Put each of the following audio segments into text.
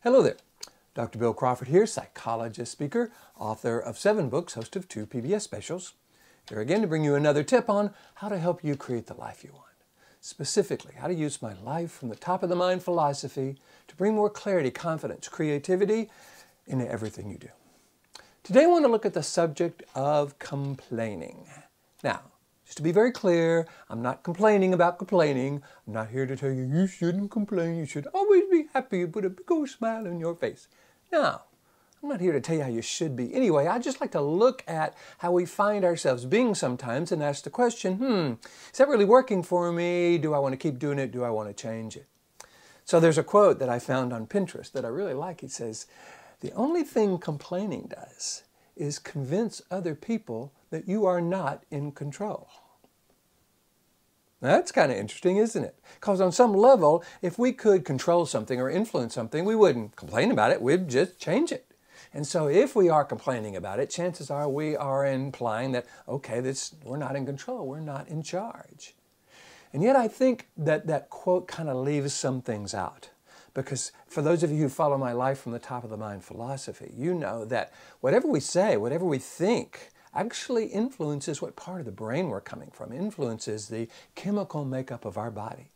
Hello there. Dr. Bill Crawford here, psychologist, speaker, author of 7 books, host of 2 PBS specials. Here again to bring you another tip on how to help you create the life you want. Specifically, how to use my life from the top of the mind philosophy to bring more clarity, confidence, creativity into everything you do. Today I want to look at the subject of complaining. Now, just to be very clear, I'm not complaining about complaining. I'm not here to tell you, you shouldn't complain. You should always be happy and put a big old smile on your face. No, I'm not here to tell you how you should be. Anyway, I just like to look at how we find ourselves being sometimes and ask the question, is that really working for me? Do I want to keep doing it? Do I want to change it? So there's a quote that I found on Pinterest that I really like. It says, the only thing complaining does is convince other people that you are not in control. That's kind of interesting, isn't it? Because on some level, if we could control something or influence something, we wouldn't complain about it, we'd just change it. And so if we are complaining about it, chances are we are implying that, okay, we're not in control, we're not in charge. And yet I think that that quote kind of leaves some things out. Because for those of you who follow my life from the top of the mind philosophy, you know that whatever we say, whatever we think, actually influences what part of the brain we're coming from, influences the chemical makeup of our body.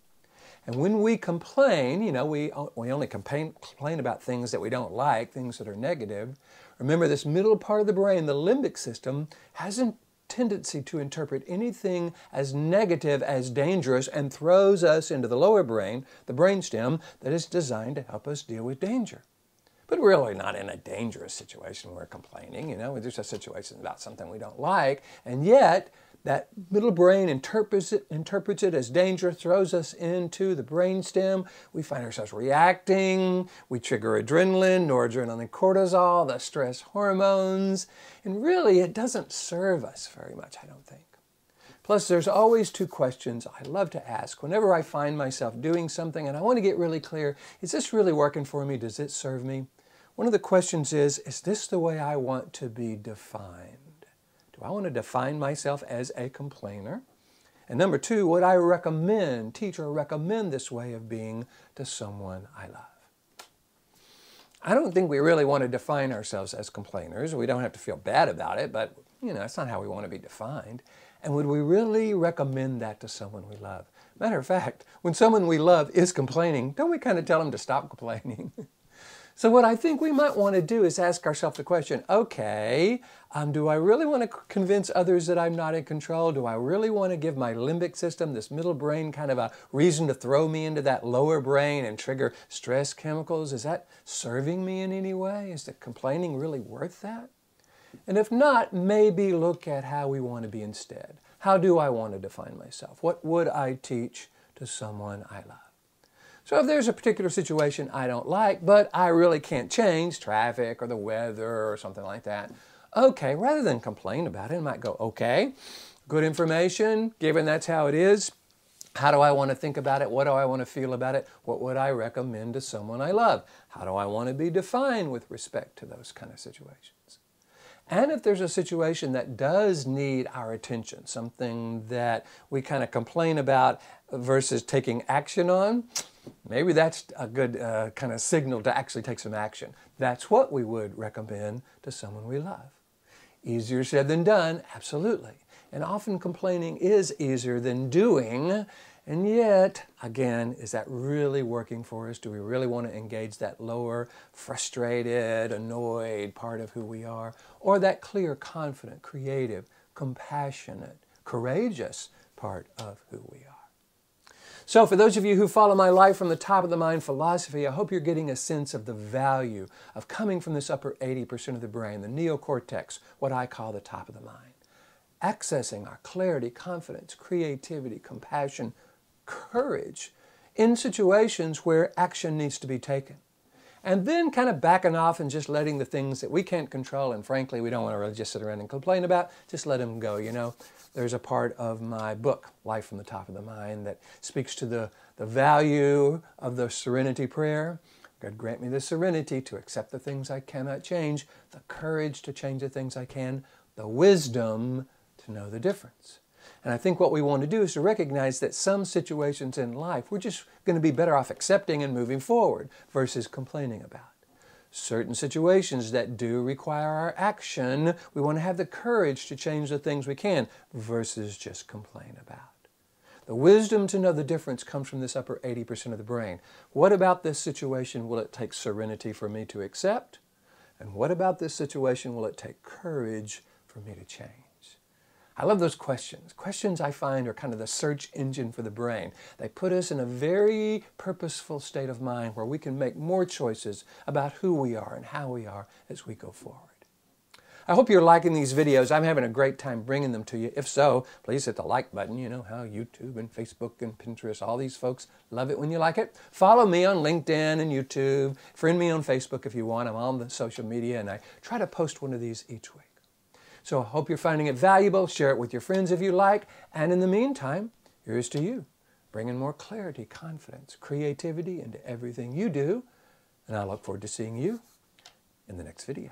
And when we complain, we only complain about things that we don't like, things that are negative. Remember, this middle part of the brain, the limbic system, has a tendency to interpret anything as negative as dangerous and throws us into the lower brain, the brainstem, that is designed to help us deal with danger. But we're really not in a dangerous situation when we're complaining, we're just a situation about something we don't like, and yet that middle brain interprets it as danger, throws us into the brainstem. We find ourselves reacting, we trigger adrenaline, noradrenaline, cortisol, the stress hormones, and really it doesn't serve us very much, I don't think. Plus, there's always 2 questions I love to ask whenever I find myself doing something and I want to get really clear, is this really working for me? Does it serve me? One of the questions is this the way I want to be defined? Do I want to define myself as a complainer? And number 2, would I teach or recommend this way of being to someone I love? I don't think we really want to define ourselves as complainers. We don't have to feel bad about it, but it's not how we want to be defined. And would we really recommend that to someone we love? Matter of fact, when someone we love is complaining, don't we kind of tell them to stop complaining? So what I think we might want to do is ask ourselves the question, okay, do I really want to convince others that I'm not in control? Do I really want to give my limbic system, this middle brain, kind of a reason to throw me into that lower brain and trigger stress chemicals? Is that serving me in any way? Is the complaining really worth that? And if not, maybe look at how we want to be instead. How do I want to define myself? What would I teach to someone I love? So if there's a particular situation I don't like, but I really can't change, traffic or the weather or something like that, okay, rather than complain about it, I might go, okay, good information, given that's how it is, how do I want to think about it? What do I want to feel about it? What would I recommend to someone I love? How do I want to be defined with respect to those kind of situations? And if there's a situation that does need our attention, something that we kind of complain about versus taking action on, maybe that's a good kind of signal to actually take some action. That's what we would recommend to someone we love. Easier said than done, absolutely. And often complaining is easier than doing. And yet, again, is that really working for us? Do we really want to engage that lower, frustrated, annoyed part of who we are? Or that clear, confident, creative, compassionate, courageous part of who we are? So for those of you who follow my life from the top of the mind philosophy, I hope you're getting a sense of the value of coming from this upper 80% of the brain, the neocortex, what I call the top of the mind. Accessing our clarity, confidence, creativity, compassion, courage in situations where action needs to be taken. And then kind of backing off and just letting the things that we can't control, and frankly we don't want to really just sit around and complain about, just let them go. There's a part of my book, Life from the Top of the Mind, that speaks to the value of the serenity prayer. God grant me the serenity to accept the things I cannot change, the courage to change the things I can, the wisdom to know the difference. And I think what we want to do is to recognize that some situations in life we're just going to be better off accepting and moving forward versus complaining about. certain situations that do require our action, we want to have the courage to change the things we can versus just complain about. The wisdom to know the difference comes from this upper 80% of the brain. What about this situation will it take serenity for me to accept? And what about this situation will it take courage for me to change? I love those questions. Questions I find are kind of the search engine for the brain. They put us in a very purposeful state of mind where we can make more choices about who we are and how we are as we go forward. I hope you're liking these videos. I'm having a great time bringing them to you. If so, please hit the like button. You know how YouTube and Facebook and Pinterest, all these folks love it when you like it. Follow me on LinkedIn and YouTube. Friend me on Facebook if you want. I'm on the social media and I try to post one of these each week. So I hope you're finding it valuable. Share it with your friends if you like. And in the meantime, here's to you, bringing more clarity, confidence, creativity into everything you do. And I look forward to seeing you in the next video.